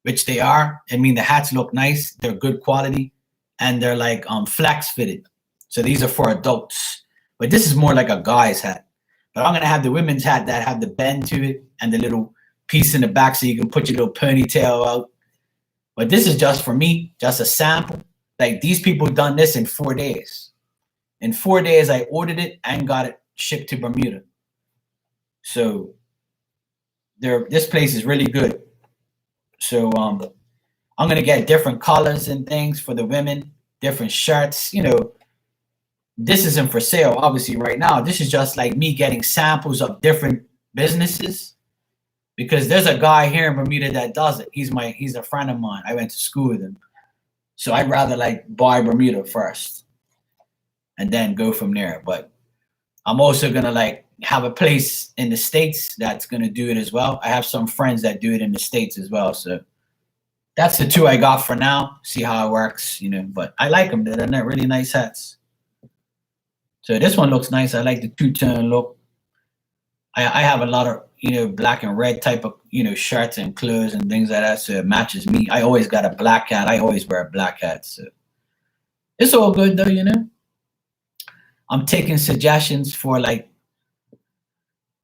which they are. I mean, the hats look nice. They're good quality, and they're like flex fitted. So these are for adults, but this is more like a guy's hat. But I'm gonna have the women's hat that have the bend to it and the little piece in the back so you can put your little ponytail out. But this is just for me, just a sample. Like these people done this in 4 days. In 4 days, I ordered it and got it shipped to Bermuda. So this place is really good. So I'm gonna get different colors and things for the women, different shirts. You know, this isn't for sale, obviously, right now. This is just like me getting samples of different businesses. Because there's a guy here in Bermuda that does it. He's a friend of mine. I went to school with him. So I'd rather like buy Bermuda first and then go from there. But I'm also gonna like have a place in the States that's gonna do it as well. I have some friends that do it in the States as well. So that's the 2 I got for now. See how it works, you know. But I like them. They're really nice hats. So this one looks nice. I like the 2-tone look. I have a lot of, you know, black and red type of, you know, shirts and clothes and things like that, so it matches me. I always got a black hat. I always wear a black hat, so it's all good though, you know. I'm taking suggestions for like,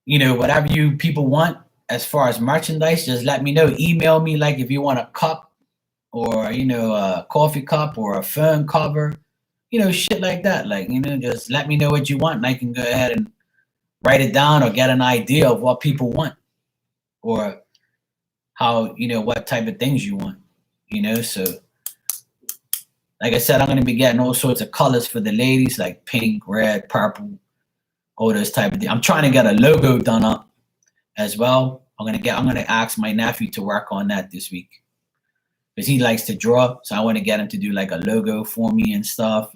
you know, whatever you people want as far as merchandise. Just let me know. Email me, like if you want a cup or, you know, a coffee cup or a phone cover, you know, shit like that. Like, you know, just let me know what you want, and I can go ahead and write it down or get an idea of what people want or how, you know, what type of things you want, you know. So like I said, I'm going to be getting all sorts of colors for the ladies, like pink, red, purple, all those type of things. I'm trying to get a logo done up as well. I'm going to ask my nephew to work on that this week because he likes to draw. So I want to get him to do like a logo for me and stuff.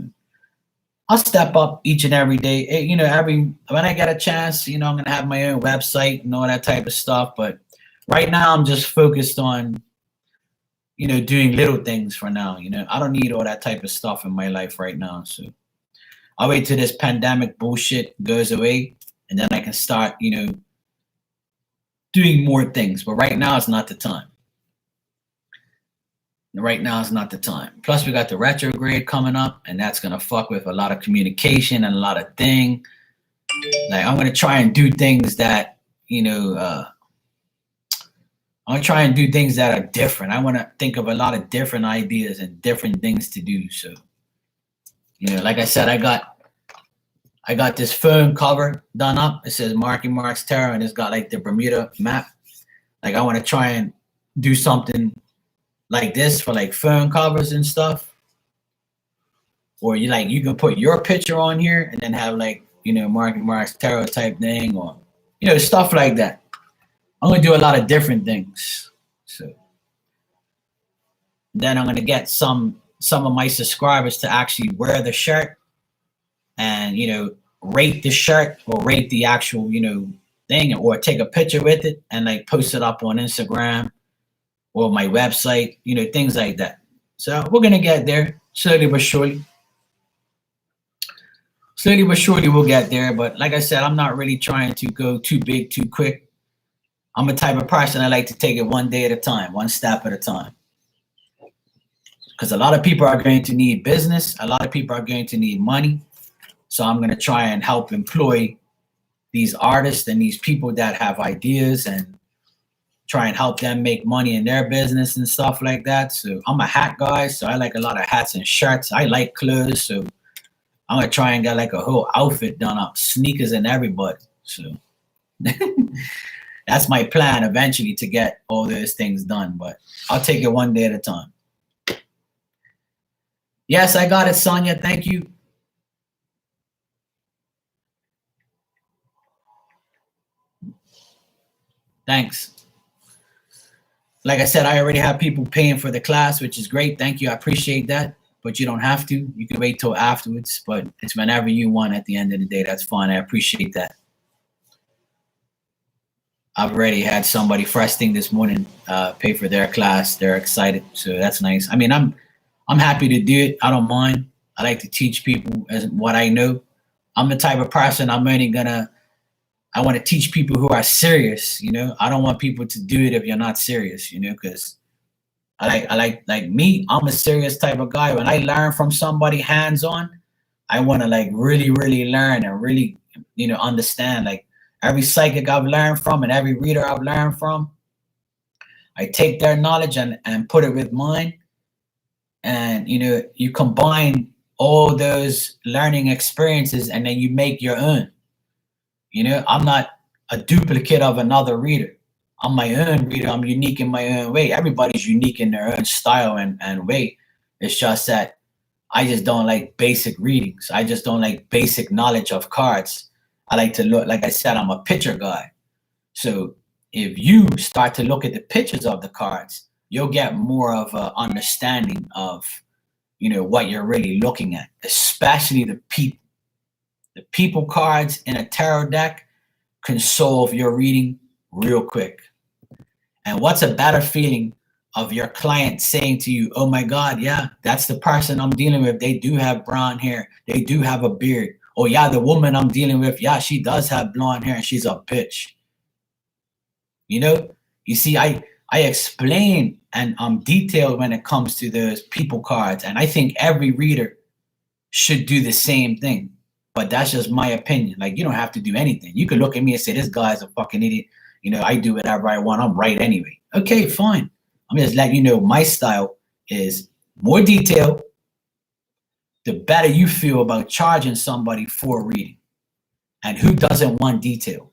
I'll step up each and every day. You know, when I get a chance, you know, I'm going to have my own website and all that type of stuff. But right now I'm just focused on, you know, doing little things for now. You know, I don't need all that type of stuff in my life right now. So I'll wait till this pandemic bullshit goes away, and then I can start, you know, doing more things. But right now it's not the time. Right now is not the time. Plus, we got the retrograde coming up, and that's gonna fuck with a lot of communication and a lot of thing. Like I'm gonna try and do things that, you know, I'm gonna try and do things that are different. I want to think of a lot of different ideas and different things to do. So, you know, like I said, I got this phone cover done up. It says Marky Mark's Tarot, and it's got like the Bermuda map. Like I want to try and do something like this for like phone covers and stuff, or you can put your picture on here and then have like, you know, Marky Mark's Tarot type thing, or, you know, stuff like that. I'm gonna do a lot of different things. So then I'm gonna get some of my subscribers to actually wear the shirt and, you know, rate the shirt or rate the actual, you know, thing, or take a picture with it and like post it up on Instagram or my website, you know, things like that. So we're gonna get there slowly but surely. Slowly but surely we'll get there. But like I said, I'm not really trying to go too big too quick. I'm a type of person I like to take it one day at a time, one step at a time. Because a lot of people are going to need business. A lot of people are going to need money. So I'm going to try and help employ these artists and these people that have ideas and try and help them make money in their business and stuff like that. So I'm a hat guy. So I like a lot of hats and shirts. I like clothes. So I'm going to try and get like a whole outfit done up, sneakers and everybody. So that's my plan eventually, to get all those things done. But I'll take it one day at a time. Yes, I got it, Sonia. Thank you. Thanks. Like I said, I already have people paying for the class, which is great. Thank you. I appreciate that. But you don't have to. You can wait till afterwards. But it's whenever you want at the end of the day. That's fine. I appreciate that. I've already had somebody first thing this morning pay for their class. They're excited. So that's nice. I mean, I'm happy to do it. I don't mind. I like to teach people as what I know. I'm the type of person I want to teach people who are serious, you know. I don't want people to do it if you're not serious, you know, because I like me, I'm a serious type of guy. When I learn from somebody hands-on, I want to like really, really learn and really, you know, understand. Like every psychic I've learned from and every reader I've learned from, I take their knowledge and put it with mine. And, you know, you combine all those learning experiences and then you make your own. You know, I'm not a duplicate of another reader. I'm my own reader. I'm unique in my own way. Everybody's unique in their own style and way. It's just that I just don't like basic readings. I just don't like basic knowledge of cards. I like to look, like I said, I'm a picture guy. So if you start to look at the pictures of the cards, you'll get more of an understanding of, you know, what you're really looking at, especially the people. The people cards in a tarot deck can solve your reading real quick. And what's a better feeling of your client saying to you, oh my God, yeah, that's the person I'm dealing with. They do have brown hair. They do have a beard. Oh yeah, the woman I'm dealing with, yeah, she does have blonde hair and she's a bitch. You know, you see, I explain and I'm detailed when it comes to those people cards. And I think every reader should do the same thing. But that's just my opinion. Like, you don't have to do anything. You could look at me and say, this guy's a fucking idiot. You know, I do whatever I want. I'm right anyway. Okay, fine. I'm just letting you know my style is more detailed. The better you feel about charging somebody for a reading. And who doesn't want detail?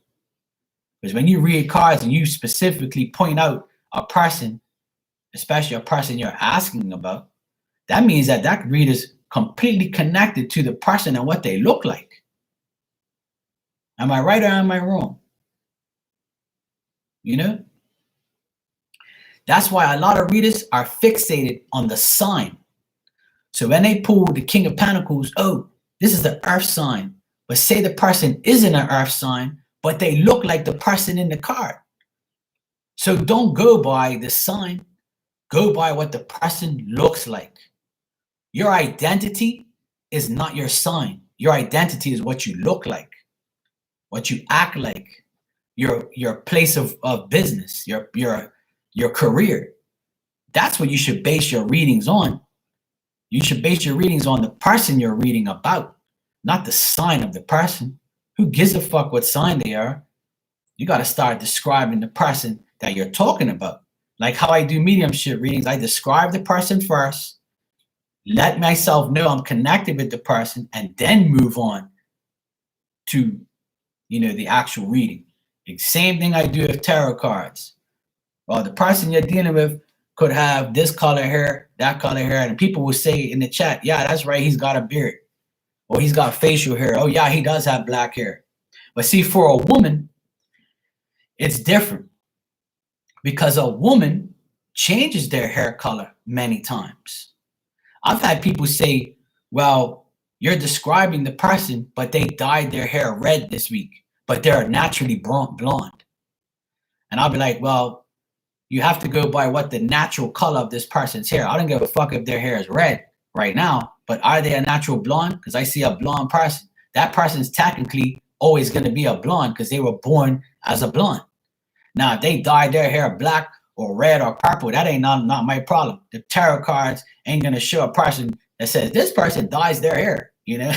Because when you read cards and you specifically point out a person, especially a person you're asking about, that means that that reader's completely connected to the person and what they look like. Am I right or am I wrong? You know? That's why a lot of readers are fixated on the sign. So when they pull the King of Pentacles, oh, this is the earth sign. But say the person isn't an earth sign, but they look like the person in the card. So don't go by the sign. Go by what the person looks like. Your identity is not your sign. Your identity is what you look like, what you act like, your place of business, your career. That's what you should base your readings on. You should base your readings on the person you're reading about, not the sign of the person. Who gives a fuck what sign they are? You got to start describing the person that you're talking about. Like how I do mediumship readings, I describe the person first, let myself know I'm connected with the person, and then move on to, you know, the actual reading. The same thing I do with tarot cards. Well, the person you're dealing with could have this color hair, that color hair, and people will say in the chat, yeah, that's right, he's got a beard. Or he's got facial hair. Oh yeah, he does have black hair. But see, for a woman, it's different. Because a woman changes their hair color many times. I've had people say, well, you're describing the person, but they dyed their hair red this week, but they're naturally blonde. And I'll be like, well, you have to go by what the natural color of this person's hair. I don't give a fuck if their hair is red right now, but are they a natural blonde? Because I see a blonde person. That person's technically always going to be a blonde because they were born as a blonde. Now, if they dye their hair black or red or purple, that ain't not my problem. The tarot cards ain't gonna show a person that says this person dyes their hair. You know,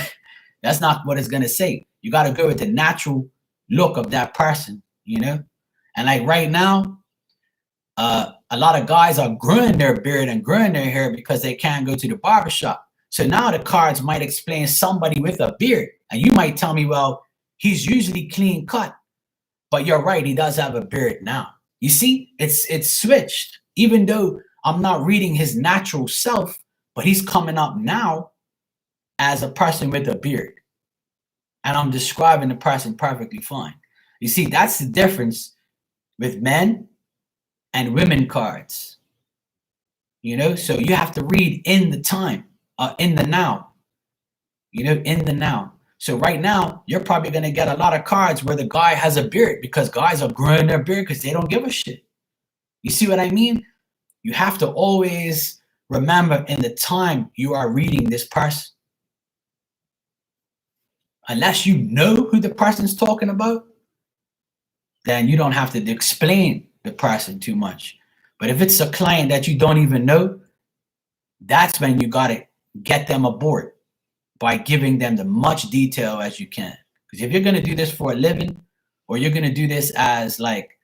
that's not what it's gonna say. You got to go with the natural look of that person. You know, and like right now, a lot of guys are growing their beard and growing their hair because they can't go to the barbershop. So now the cards might explain somebody with a beard, and you might tell me, well, he's usually clean cut. But you're right, he does have a beard now. You see, it's switched. Even though I'm not reading his natural self, but he's coming up now as a person with a beard. And I'm describing the person perfectly fine. You see, that's the difference with men and women cards. You know, so you have to read in the time, in the now. You know, in the now. So right now, you're probably going to get a lot of cards where the guy has a beard because guys are growing their beard because they don't give a shit. You see what I mean? You have to always remember in the time you are reading this person. Unless you know who the person's talking about, then you don't have to explain the person too much. But if it's a client that you don't even know, that's when you got to get them aboard by giving them the much detail as you can. Because if you're going to do this for a living, or you're going to do this as like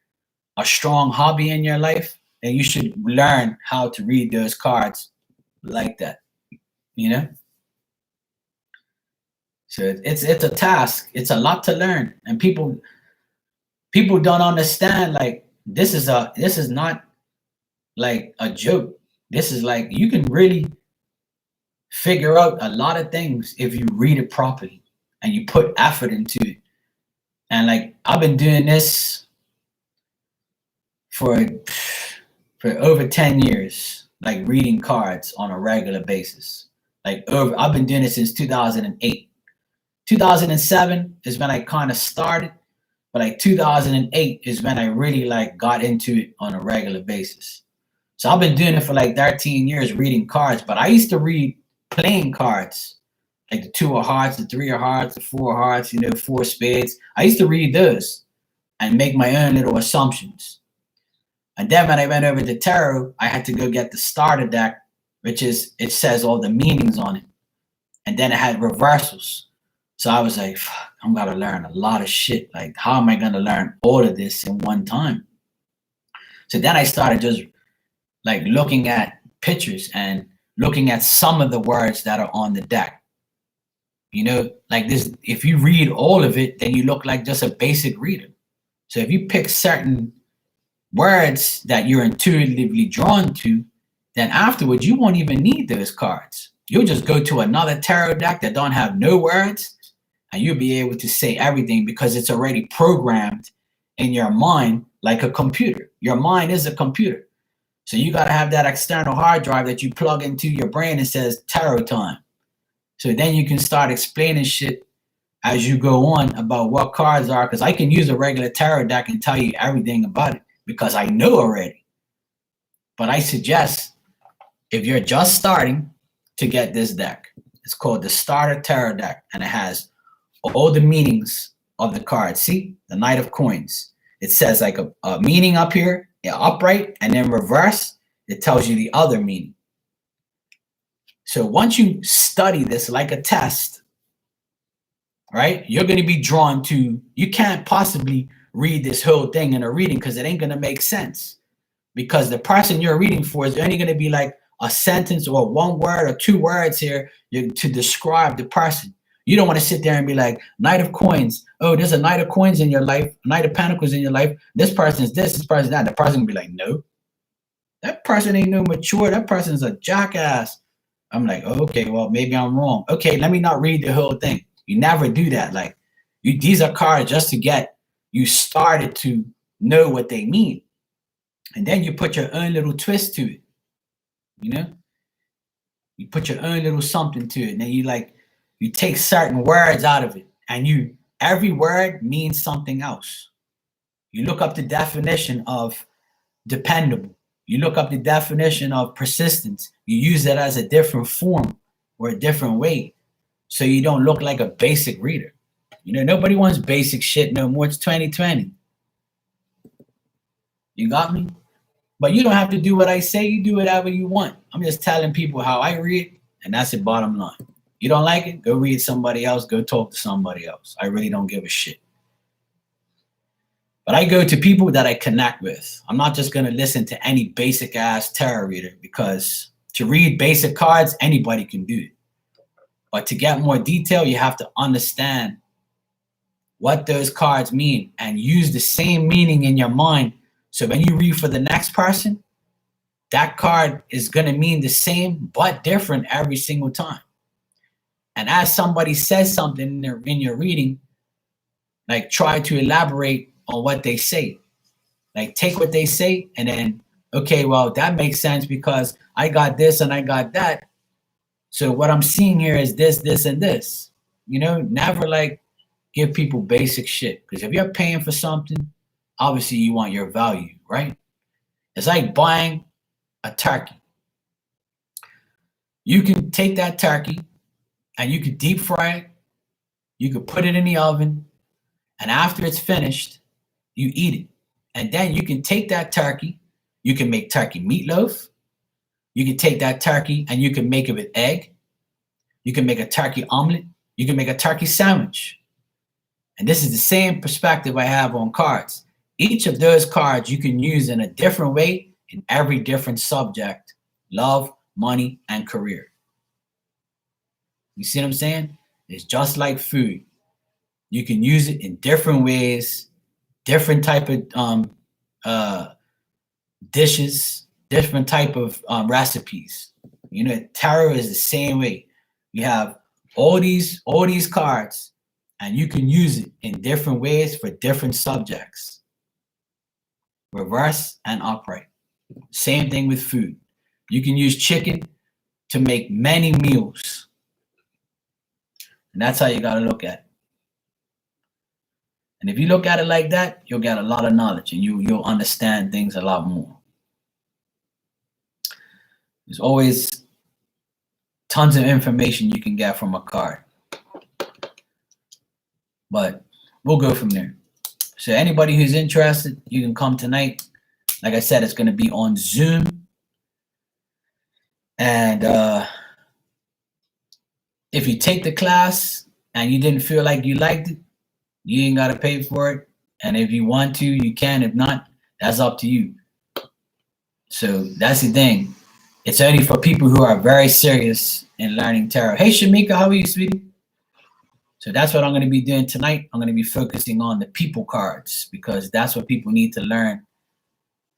a strong hobby in your life, then you should learn how to read those cards like that, you know? So it's a task. It's a lot to learn. And people don't understand, like, this is not like a joke. This is like, you can really figure out a lot of things if you read it properly and you put effort into it. And like, I've been doing this for over 10 years, like reading cards on a regular basis. I've been doing it since 2008. 2007 is when I kind of started, but like 2008 is when I really like got into it on a regular basis. So I've been doing it for like 13 years reading cards, but I used to read playing cards, like the 2 of hearts, the 3 of hearts, the 4 of hearts, you know, 4 spades. I used to read those and make my own little assumptions. And then when I went over to tarot, I had to go get the starter deck, which is, it says all the meanings on it. And then it had reversals. So I was like, fuck, I'm gonna learn a lot of shit. Like, how am I gonna learn all of this in one time? So then I started just like looking at pictures and looking at some of the words that are on the deck. You know, like this, if you read all of it, then you look like just a basic reader. So if you pick certain words that you're intuitively drawn to, then afterwards you won't even need those cards. You'll just go to another tarot deck that don't have no words, and you'll be able to say everything because it's already programmed in your mind like a computer. Your mind is a computer. So you got to have that external hard drive that you plug into your brain and says tarot time. So then you can start explaining shit as you go on about what cards are, because I can use a regular tarot deck and tell you everything about it because I know already. But I suggest, if you're just starting, to get this deck. It's called the Starter Tarot Deck, and it has all the meanings of the cards. See, the Knight of Coins. It says like a meaning up here, upright, and then reverse, it tells you the other meaning. So once you study this like a test, right, you're going to be drawn to, you can't possibly read this whole thing in a reading because it ain't going to make sense. Because the person you're reading for is only going to be like a sentence or 1 word or 2 words here to describe the person. You don't want to sit there and be like, Knight of Coins. Oh, there's a Knight of Coins in your life, Knight of Pentacles in your life. This person is this person is that. The person will be like, no, that person ain't no mature. That person's a jackass. I'm like, oh, okay, well, maybe I'm wrong. Okay, let me not read the whole thing. You never do that. Like, these are cards just to get you started to know what they mean. And then you put your own little twist to it. You know? You put your own little something to it. And then you take certain words out of it. And every word means something else. You look up the definition of dependable. You look up the definition of persistence. You use that as a different form or a different way. So you don't look like a basic reader. You know, nobody wants basic shit no more. It's 2020. You got me? But you don't have to do what I say. You do whatever you want. I'm just telling people how I read, and that's the bottom line. You don't like it? Go read somebody else. Go talk to somebody else. I really don't give a shit. But I go to people that I connect with. I'm not just going to listen to any basic ass tarot reader, because to read basic cards, anybody can do it. But to get more detail, you have to understand what those cards mean and use the same meaning in your mind. So when you read for the next person, that card is going to mean the same but different every single time. And as somebody says something in your reading, like, try to elaborate on what they say. Like, take what they say and then, okay, well, that makes sense because I got this and I got that. So what I'm seeing here is this, this, and this. You know, never like give people basic shit. Because if you're paying for something, obviously you want your value, right? It's like buying a turkey. You can take that turkey and you could deep fry it. You could put it in the oven. And after it's finished, you eat it. And then you can take that turkey. You can make turkey meatloaf. You can take that turkey and you can make it with egg. You can make a turkey omelet. You can make a turkey sandwich. And this is the same perspective I have on cards. Each of those cards you can use in a different way in every different subject: love, money, and career. You see what I'm saying? It's just like food. You can use it in different ways, different type of dishes, different type of recipes. You know, tarot is the same way. You have all these cards, and you can use it in different ways for different subjects. Reverse and upright. Same thing with food. You can use chicken to make many meals. And that's how you got to look at it. And if you look at it like that, you'll get a lot of knowledge and you'll understand things a lot more. There's always tons of information you can get from a card. But we'll go from there. So anybody who's interested, you can come tonight. Like I said, it's going to be on Zoom. And if you take the class and you didn't feel like you liked it, you ain't got to pay for it. And if you want to, you can. If not, that's up to you. So that's the thing. It's only for people who are very serious in learning tarot. Hey, Shamika, how are you, sweetie? So that's what I'm going to be doing tonight. I'm going to be focusing on the people cards, because that's what people need to learn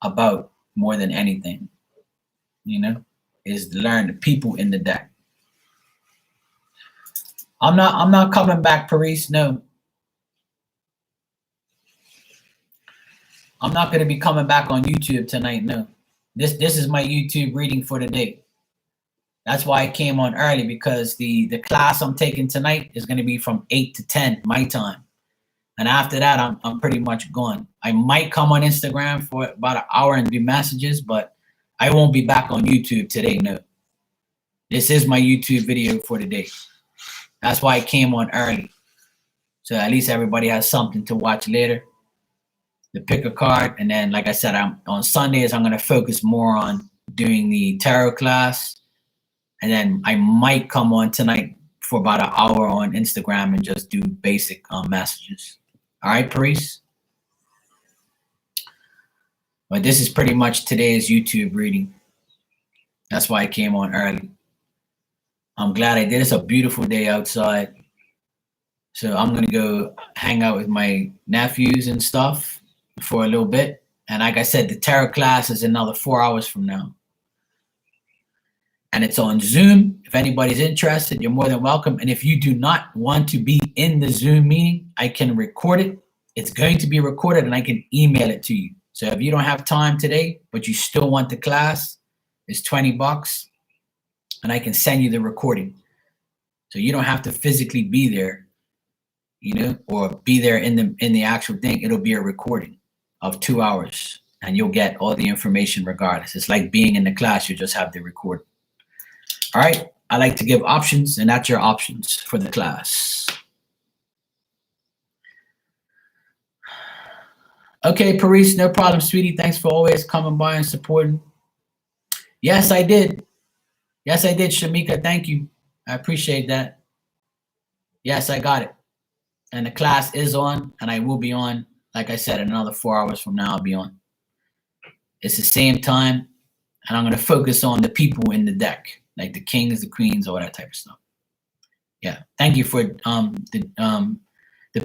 about more than anything, you know, is to learn the people in the deck. I'm not coming back, Paris. No. I'm not going to be coming back on YouTube tonight. No. This is my YouTube reading for the day. That's why I came on early, because the class I'm taking tonight is going to be from 8 to 10 my time. And after that, I'm pretty much gone. I might come on Instagram for about an hour and do messages, but I won't be back on YouTube today, no. This is my YouTube video for the day. That's why I came on early. So at least everybody has something to watch later. To pick a card. And then, like I said, on Sundays, I'm going to focus more on doing the tarot class. And then I might come on tonight for about an hour on Instagram and just do basic messages. All right, Paris? But this is pretty much today's YouTube reading. That's why I came on early. I'm glad I did. It's a beautiful day outside. So I'm going to go hang out with my nephews and stuff for a little bit. And like I said, the tarot class is another 4 hours from now. And it's on Zoom. If anybody's interested, you're more than welcome. And if you do not want to be in the Zoom meeting, I can record it. It's going to be recorded and I can email it to you. So if you don't have time today, but you still want the class, it's $20 and I can send you the recording. So you don't have to physically be there, you know, or be there in the actual thing. It'll be a recording of 2 hours and you'll get all the information regardless. It's like being in the class, you just have the recording. All right, I like to give options, and that's your options for the class. Okay, Paris, no problem, sweetie. Thanks for always coming by and supporting. Yes, I did. Yes, I did, Shamika. Thank you. I appreciate that. Yes, I got it. And the class is on, and I will be on. Like I said, in another 4 hours from now, I'll be on. It's the same time, and I'm going to focus on the people in the deck, like the kings, the queens, all that type of stuff. Yeah, thank you for the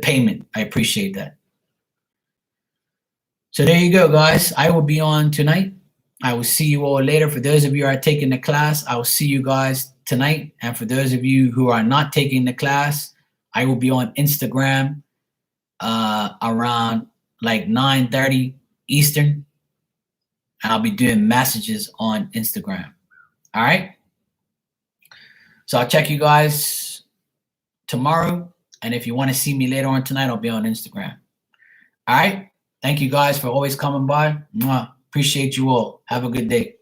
payment. I appreciate that. So there you go, guys. I will be on tonight. I will see you all later. For those of you who are taking the class, I will see you guys tonight. And for those of you who are not taking the class, I will be on Instagram around like 9:30 Eastern. And I'll be doing messages on Instagram. All right? So I'll check you guys tomorrow. And if you want to see me later on tonight, I'll be on Instagram. All right? Thank you guys for always coming by. Mwah. Appreciate you all. Have a good day.